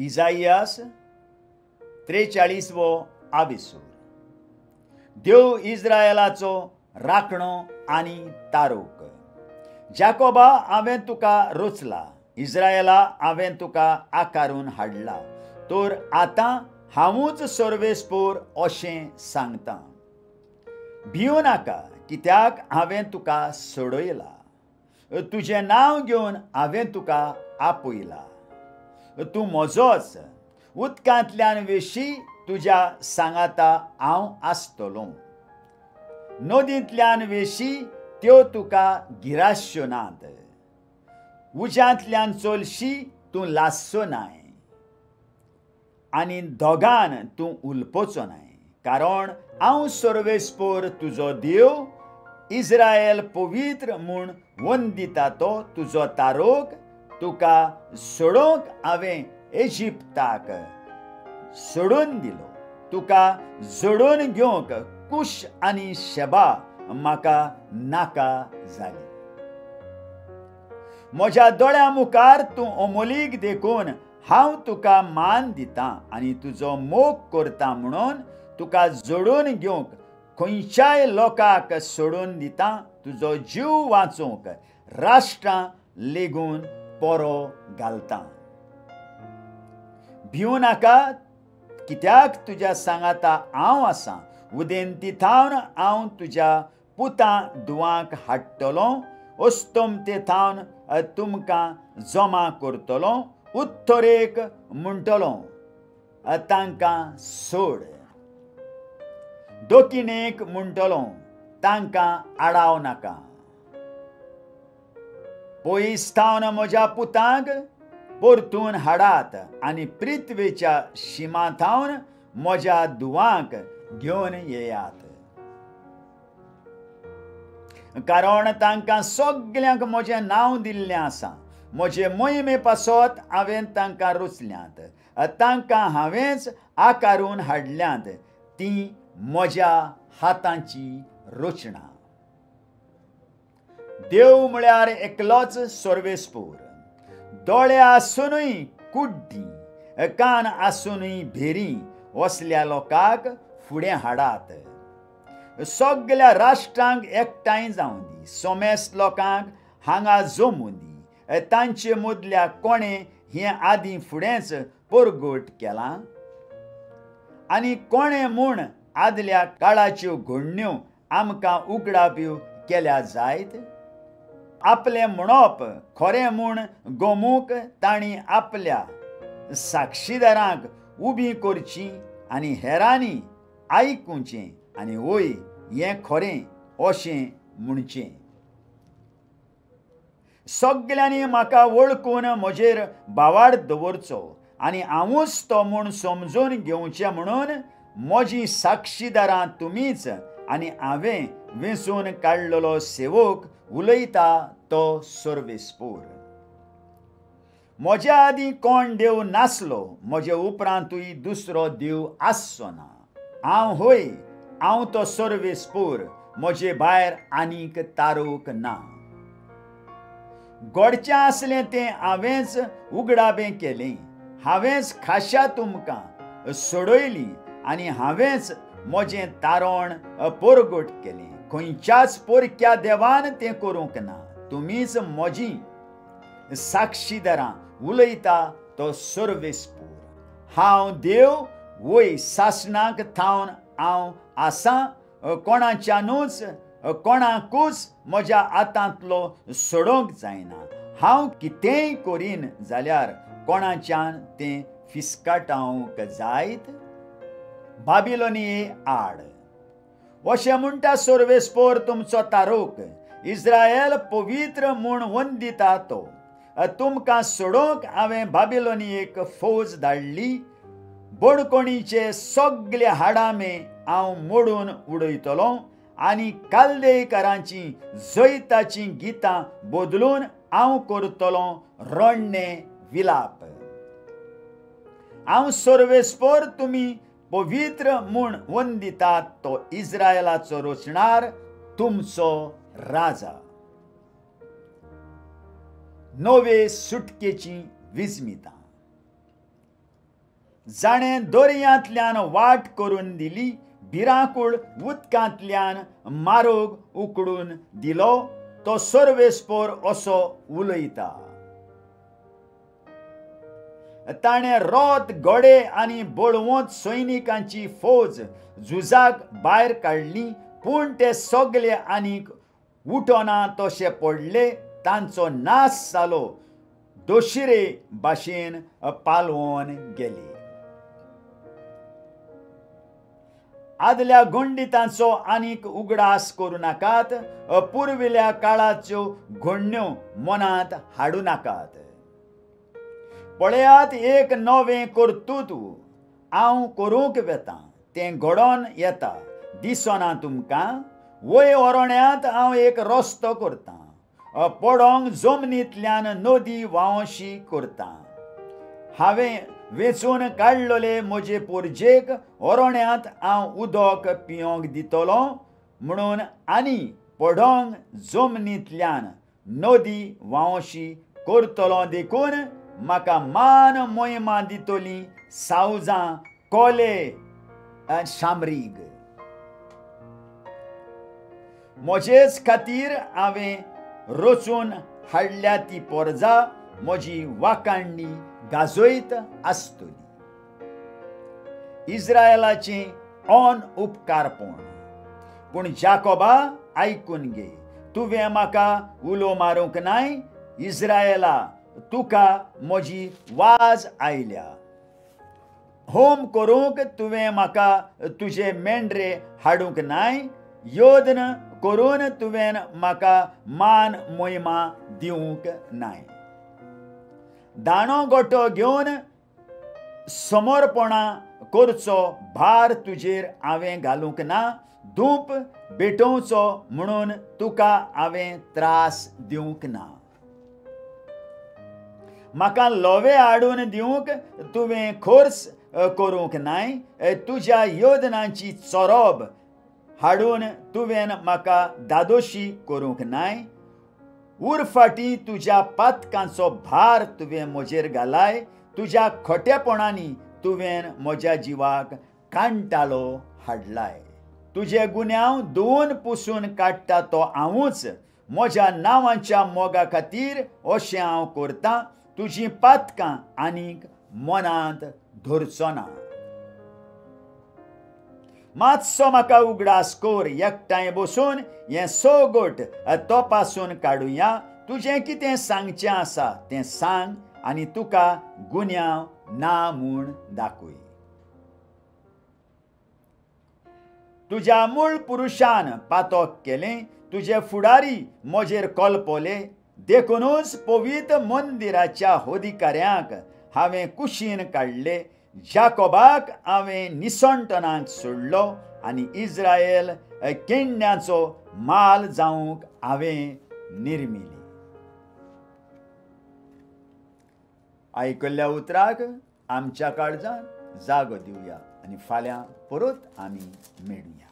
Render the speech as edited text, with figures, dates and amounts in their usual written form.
इजाइयास 43वो आविसूर. देव इस्रायलाचो राखणो आनी तारूक. जाकोबा हांवें तुका रचला, इस्रायला हांवें तुका आकारून हाडला, तर आतां हांवूच सर्वेस्पोर अशें सांगता. भिवू नाका, कित्याक हांवें तुका सोडयला. तुजें नांव घेवन हांवें तुका आपयला. तूं म्हजोच. उदकांतल्यान वेशी तुज्या सांगाता हांव आसतलों. नदींतल्यान वेशी त्यो तुका गिराश्यो नात. उज्यांतल्यान चलशी तूं लासचो नाय, आनी दोगान तूं उलपचो नाय. कारण हांव सर्वेस्पोर तुजो देव, इस्रायल पवित्र म्हूण वंदिता तो तुजो तारोक. तुका सोडोवंक हांवें इजिप्ताक सोडून दिलो. तुका जोडून घेवंक कुश आनी शेबा म्हाका नाका जाली. म्हज्या दोळ्यां मुखार तूं अमोलीक देखून हांव तुका मान दितां आनी तुजो मोग करता म्हणून तुका जोडून घेवंक खंयच्याय लोकाक सोडून दितां. तुजो जीव वाचोवंक राष्ट्रां लेगून पोरो घालतां. भिवू नाका, कित्याक तुज्या सांगाता हांव आसां. उदेंतीथावन हांव तुज्या पुतां धुवांक हाडटलों. अस्तोमतेथावन तुमकां जमा करतलों. उत्तरेक म्हणटलों तांकां सोड. दक्षिणेक म्हणटलों तांकां आडाव नाका. पयसथावन म्हज्या पुतांक परतून हाडात आनी पृथ्वेच्या शिमांथावन म्हज्या धुवांक घेवन येयात. कारण तांकां सगल्यांक म्हजें नांव दिल्लें आसा. म्हजे मोहिमे पासत हांवें तांकां रचल्यांत. तांकां हांवेंच आकारून हाडल्यांत. तीं म्हज्या हातांची रचना. देव म्हळ्यार एकलोच सर्वेस्पोर. दोळे आसूनय कुड्डी, कान आसूनय भेरी असल्या लोकांक फुडें हाडात. सगल्या राष्ट्रांक एकठांय जावं दी. सोमेस्त लोकांक हांगा जमूं दी. तांचे मदल्या कोणें हें आदीं फुडेंच परगट केलां? आनी कोणें म्हूण आदल्या काळाच्यो घडण्यो आमकां उगडाप्यो केल्या जायत? आपलें म्हणप खरें म्हूण गोमूक तांणी आपल्या साक्षीदारांक उबीं करचीं आनी हेरांनी आयकुचें आनी वय हें खरें अशें म्हणचें. सगल्यांनी म्हाका वळखून म्हजेर बावाड दवरचो आनी हांवूच तो म्हूण समजून घेवचें म्हणून म्हजीं साक्षीदारां तुमीच आनी हांवें वेंचून काडलेलो सेवक उलयता तो सर्वेस्पोर. म्हज्या आदीं कोण देव नासलो, म्हजे उपरांतूय दुसरो देव आसचो ना. हांव तो सर्वेस्पोर. म्हजे भायर आनीक तारूक ना. घडचें आसलें तें हांवेंच उगडाबें केलें. हांवेंच खाशा तुमकां सोडयलीं आनी हांवेंच म्हजें तारण परगट केलें. खंयच्याच परक्या देवान तें करूंक ना. तुमीच म्हजीं साक्षीदारां उलयता तो सर्वेस्पोर. हांव देव, वय सासणाक थावन हांव आसां. कोणाकूच म्हज्या हातांतलो सोडोंक जायना. हांव कितेंय करीन जाल्यार कोणाच्यान तें फिसकाटावंक जायत? बाबिलोनिये आड. अशें म्हणटा सर्वेस्पोर तुमचो तारूक. इस्रायल पवित्र म्हूण वंदिता तो. तुमकां सोडोवंक हांवें बाबिलोनियेक फौज धाडली. बडकोणीचे सगळे हाडामे हांव मोडून उडयतलों आनी काल्देकारांचीं जैताचीं गितां बदलून हांव करतलों रोडणें विलाप. हांव सर्वेस्पोर, तुमी पवित्र म्हूण वंदितात तो इस्रायलाचो रचणार, तुमचो राजा. नवे सुटकेची विजमितां. जाणें दर्यांतल्यान वाट करून दिली, भिरांकूळ उदकांतल्यान मारोग उकडून दिलो, तो सर्वेस्पर असो उलयता. ताणें रोत, घोडे आनी बळवंत सैनिकांची फौज झुजाक भायर काडली, पूण ते सगळे आनीक उठोना तशे पडले. तांचो नाश जालो, दोशिरे भाशेन पालवोन गेले. आदल्या घोंडितांचो आनीक उगडास करूं नाकात, पुर्विल्या काळाच्यो घोडण्यो मनांत हाडूं नाकात. पळयात, एक नवें कर्तूत हांव करूंक वेतां, तें घडोवन येता. दिसना तुमकां? वय ओरोण्यांत हांव एक रस्तो करतां, पडोंग जमनींतल्यान नदी व्हांवशी करतां. हांवें वेंचून काडलोले म्हजे पोरजेक ओरोण्यांत हांव उदक पिवंक दितलों म्हणून, आनी पडोंग जमनींतल्यान नदी व्हांवशी करतलों. देखून म्हाका मान मोहिमा दितली सावजां, कोले, शामरीग. म्हजेच खातीर हांवें रचून हाडल्या ती पोरजां म्हजी वाखाणणी गाजयत आसतली. इस्रायेलाचें ओन उपकारपण. पूण जाकोबा, आयकून घे, तुवें म्हाका उलो मारूंक नाय. इस्रायेला, तुका म्हजी वाज आयल्या. होम करूंक तुवें म्हाका तुजे मेंढरे हाडूंक नाय. योद्न करून तुवें म्हाका मान मोहिमा दिवंक नाय. दाणो गोठो घेवन समर्पणा करचो भार तुजेर हांवें घालूंक ना. धूप भेटोवचो म्हणून तुका हांवें त्रास दिवंक ना. म्हाका लोवे हाडून दिवंक तुवें खोर्स करूंक नाय. तुज्या योजनांची चोरोब हाडून तुवें म्हाका दादोशी करूंक नाय. उरफाटीं तुज्या पातकांचो भार तुवें म्हजेर घालाय. तुज्या खोटेपणांनी तुवें म्हज्या जिवाक कांटाळो हाडलाय. तुजे गुन्यांव धुवन पुसून काडटा तो हांवूच. म्हज्या नांवाच्या मोगा खातीर अशें हांव करतां. तुजीं पातकां आनीक मनांत धरचो ना. मातसो म्हाका उगडास कर. एकठांय बसून हें सोगोट तपासून काडुया. तुजें कितें सांगचें आसा तें सांग, आनी तुका गुन्यांव ना म्हूण दाखय. तुज्या मूळ पुरुशान पातक केलें. तुजे फुडारी म्हजेर कोलपोले. देखूनच पवित्र मंदिराच्या अधिकाऱ्यांक हांवें कुशीन काडले. जाकोबाक हांवें निसंटनाक सोडलो, आनी इस्रायल केण्यांचो माल जावंक हांवें निर्मिली. आयकल्ल्या उतराक आमच्या काळजांत जागो दिवया, आनी फाल्यां परत आमी मेळुया.